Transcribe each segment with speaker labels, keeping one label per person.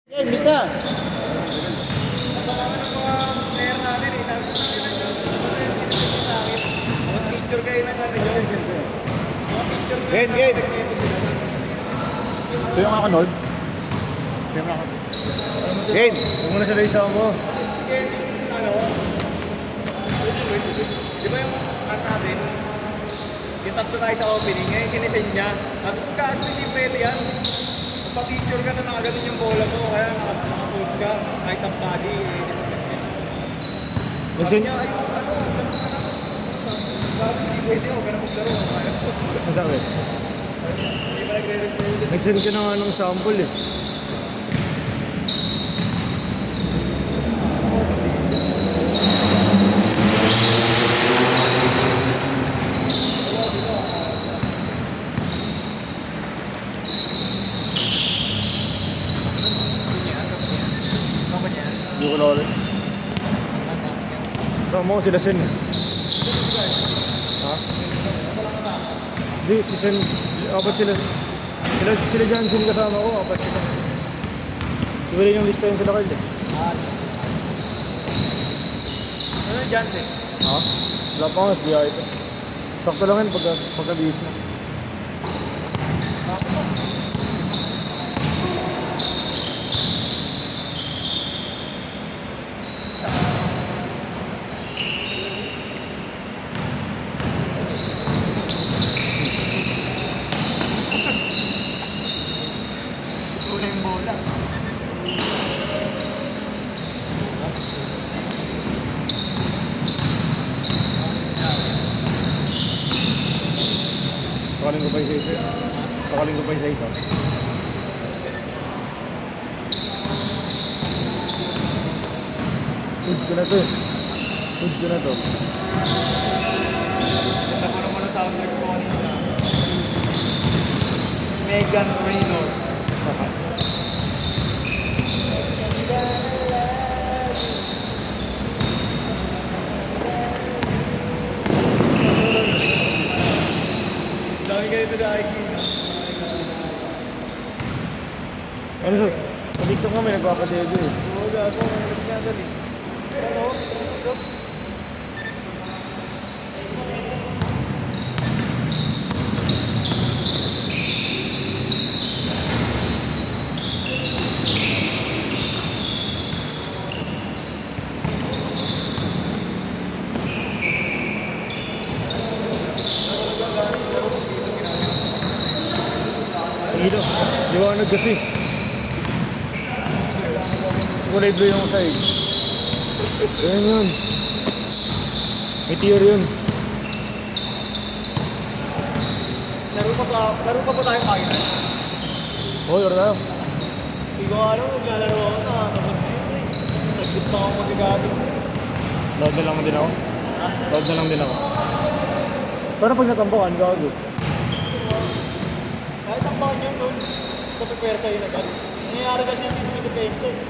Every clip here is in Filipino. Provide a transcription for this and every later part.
Speaker 1: Okay, miss na.
Speaker 2: Ito naman ang mga player natin eh. Sabi ko sa akin, mag-picture kayo ng ano yun. Mag-picture kayo
Speaker 1: Game, game. So yung Arnold? Game.
Speaker 3: Huwag mo na sila isama mo.
Speaker 2: Sige, ano, di ba yung ano natin, yung tatlo tayo sa opening, ngayon sinisend niya. Sabi ko, kahit hindi pwede yan. Magpa-picture ka na nakaganon yung bola mo, kaya naka-post ka, kahit ang body, eh. Sabi
Speaker 3: Nag-send
Speaker 2: niya, ay, ano, sabi hindi pwede, huwag ka na maglaro.
Speaker 3: Masabi.
Speaker 2: Hindi ba nagre-refer?
Speaker 3: Nag-send ka na nga ng sample eh. Hindi ko na ulit. Kasama mo sila Sen. Ha? Hindi, si Sen. Apat sila. Sila Jansen kasama ko. Apat sila. Iwalay yung lista yun sila Carl eh.
Speaker 2: Ano yung Jansen?
Speaker 3: Ha? Wala pa nga, SBI ito. Sakto lang yun pagka-bihis mo.
Speaker 2: Una yung bola.
Speaker 3: Sakaling ko pa yung isa-isa. Sakaling ko pa yung isa-isa. Hood ko na to eh. Hood ko na to.
Speaker 2: Ganda ko naman ang soundtrack ko kanina. Megan Trainor. Dami ka dito sa IQ.
Speaker 3: Ano sir? Sa TikTok nga may nagpapadego eh.
Speaker 2: Oo, gago. Ang nga dali. Ano? Ito?
Speaker 3: Ilo. Liwanag kasi. Kulay blue yung side. Ganyan yun. Meteor yun.
Speaker 2: Laro pa ba tayo finals?
Speaker 3: Oh, yun na.
Speaker 2: Hindi ko alam, maglalaro ako na. Nag-git na ako magagamit.
Speaker 3: Load na lang din ako. Load na lang din ako. Pero pag natambakan, gago.
Speaker 2: Kahit ang bawang yun doon, sa pagpwersa yun agad. Nangyayari kasi yung hindi depensa eh.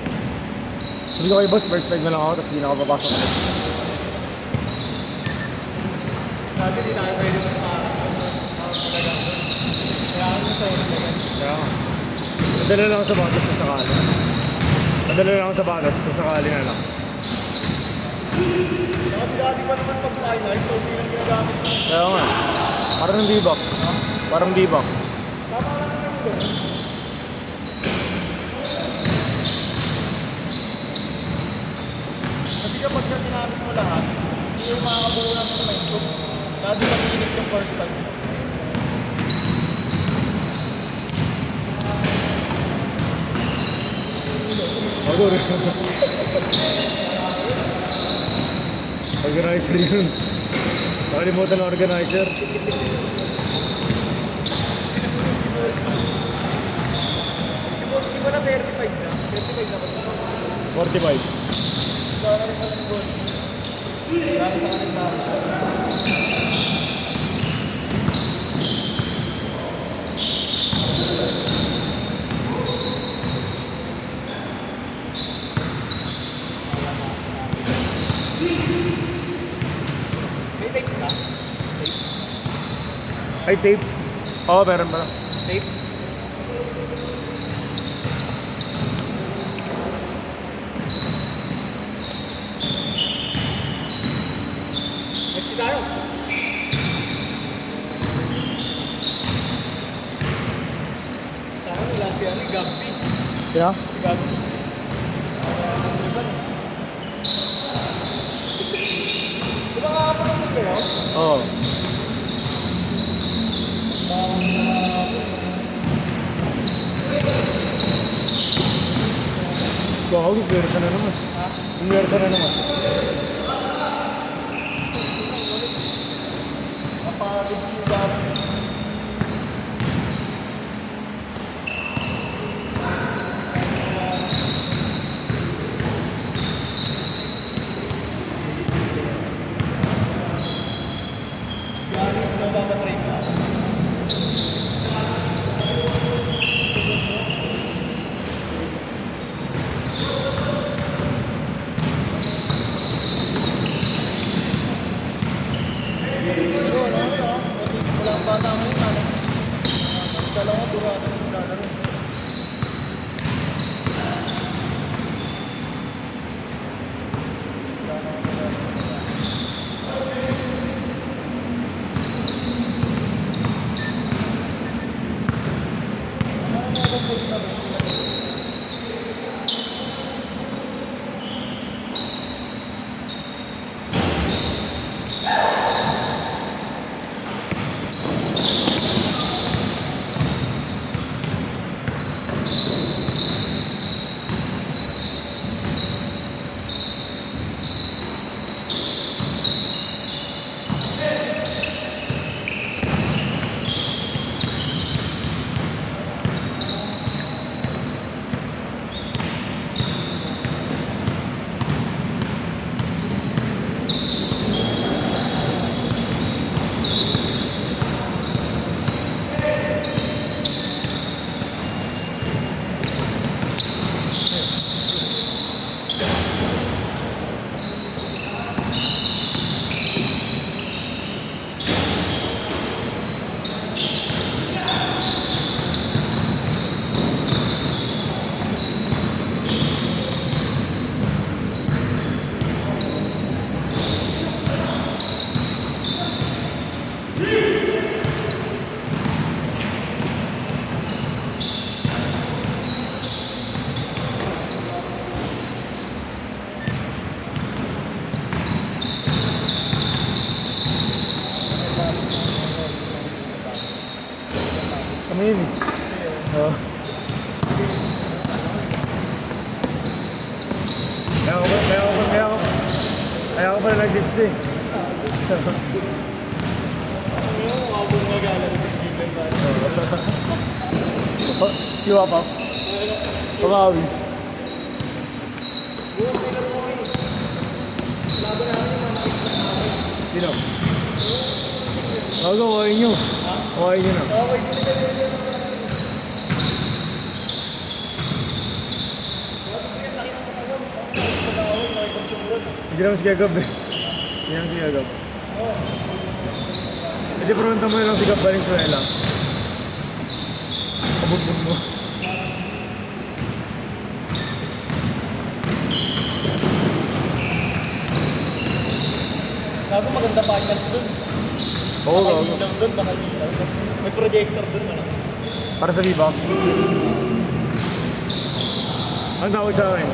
Speaker 3: Sabi ko kay boss, first peg na lang ako, tapos hindi na ako papasok ulit.
Speaker 2: Dati di tayo pwede magparang. Kaya ano sa'yo agad.
Speaker 3: Kaya nga. Madala lang ako sa batas kung sakali. Madala lang ako sa batas kung sakali na lang.
Speaker 2: Kasi dati pa naman pag finals, so hindi lang ginagamit mo.
Speaker 3: Kaya nga. Parang D-back. Parang D-back.
Speaker 2: Tama lang naman doon. Kasi kapag ka ginamit mo lahat, hindi yung makakabuo ng momentum. Dati mag-init yung first time.
Speaker 3: Ako rin. Organizer yun. Nakalimutan ng organizer.
Speaker 2: Yung boss, di ba na 35 na? 35 na ba ito?
Speaker 3: 45.
Speaker 2: Ikaw na rin pala ng boss. Dami sa kanila. May tape ka?
Speaker 3: Ay, tape. Oo, meron ba?
Speaker 2: Tape?
Speaker 3: Yeah?
Speaker 2: Bigat. Di ba nakapanood kayo?
Speaker 3: Oo. Wow, gwersa na naman.
Speaker 2: Ha?
Speaker 3: Gwersa na naman.
Speaker 2: Kapagod yung dami. Yaris na mamatray ka. Pero ano yun ah, wala ang bata mo yun ano. Dalawa durado yung lalaro.
Speaker 3: Kami yun eh. Oo. Kaya ko pala nag-list eh.
Speaker 2: Yung abong magalan sa given ba?
Speaker 3: Siwa pa. Pangawis.
Speaker 2: Bukas may laro kami. Laban namin yung mga
Speaker 3: Sino? Bago, kawain nyo.
Speaker 2: Ha?
Speaker 3: Kawain nyo na.
Speaker 2: Okay, hindi na ganyan.
Speaker 3: Hindi naman si Gagab eh. Hindi naman si Gagab. Hindi pronto mo lang si Gab Valenzuela. Kabugbog mo.
Speaker 2: Gago maganda finals dun.
Speaker 3: Oo,
Speaker 2: Baka
Speaker 3: gago.
Speaker 2: ilaw dun, baka ilaw. Tapos may projector dun. Ano?
Speaker 3: Para sa Viva. Ang tawag sa akin?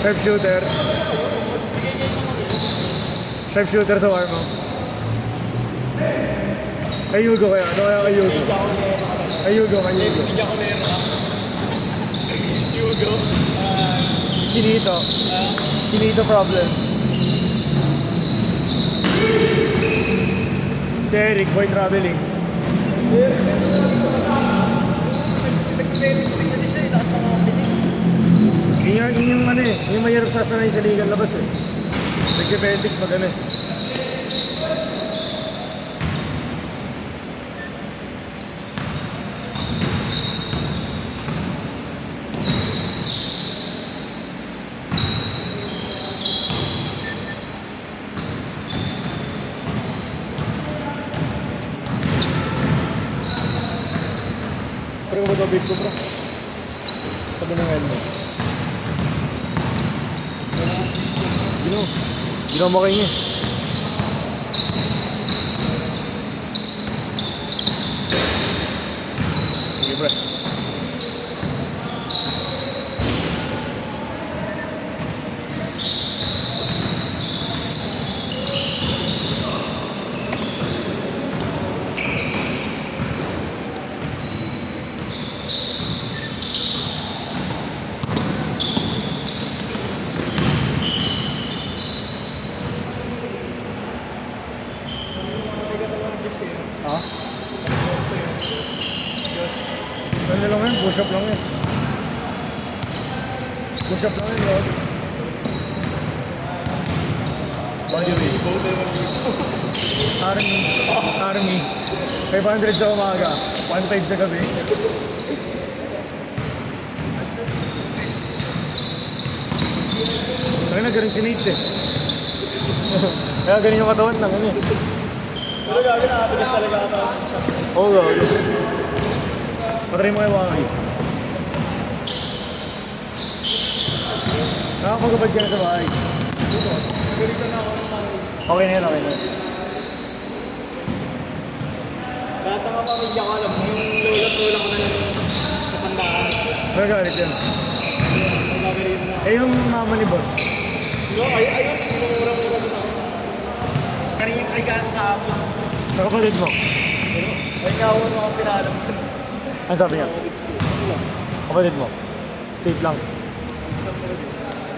Speaker 3: Sharpshooter. Sharpshooter sa warm up. Kayugo kaya? Ano kaya kayugo?
Speaker 2: Hindi ako nera.
Speaker 3: Kayugo, kayugo.
Speaker 2: Hindi ako nera. Hugo.
Speaker 3: Chinito. Chinito problems. Si Eric, boy traveling.
Speaker 2: Nag-Felix din kasi siya, itaas na mga pinig.
Speaker 3: Yun yung ano eh, yung mahirap sasanay sa ligan labas eh. Nag-Felix pag ano eh. Pero kung matapit ko bro. Sabi ng helmet. Gino mo kayo niya. Sige bro. Push up lang yun. Push up lang yun, Lord. Body weight. Army. 500 sa umaga, 1.5 sa gabi. Kaya na, ganun si Nate eh. Kaya ganun yung katawan lang, ano eh.
Speaker 2: Pero gagawin nakatigas talaga ata.
Speaker 3: Oo, gawin. Patry mo kay Waki. Nakakagabad ka na sa bahay.
Speaker 2: Ganito na ako ng mga
Speaker 3: Okay na yan, okay na yan.
Speaker 2: lahat ng mga pamilya ko alam, yung lola ko na lang sa tandaan.
Speaker 3: Nagagalit yan.
Speaker 2: Ang gagawin na.
Speaker 3: Eh yung mama ni boss.
Speaker 2: Ayun, mura-mura din ako. Kanina ay galang kahapon.
Speaker 3: Sa kapatid mo.
Speaker 2: Ay kahapon mga pinalam.
Speaker 3: Ano sabi niya? Kapatid mo. Safe lang.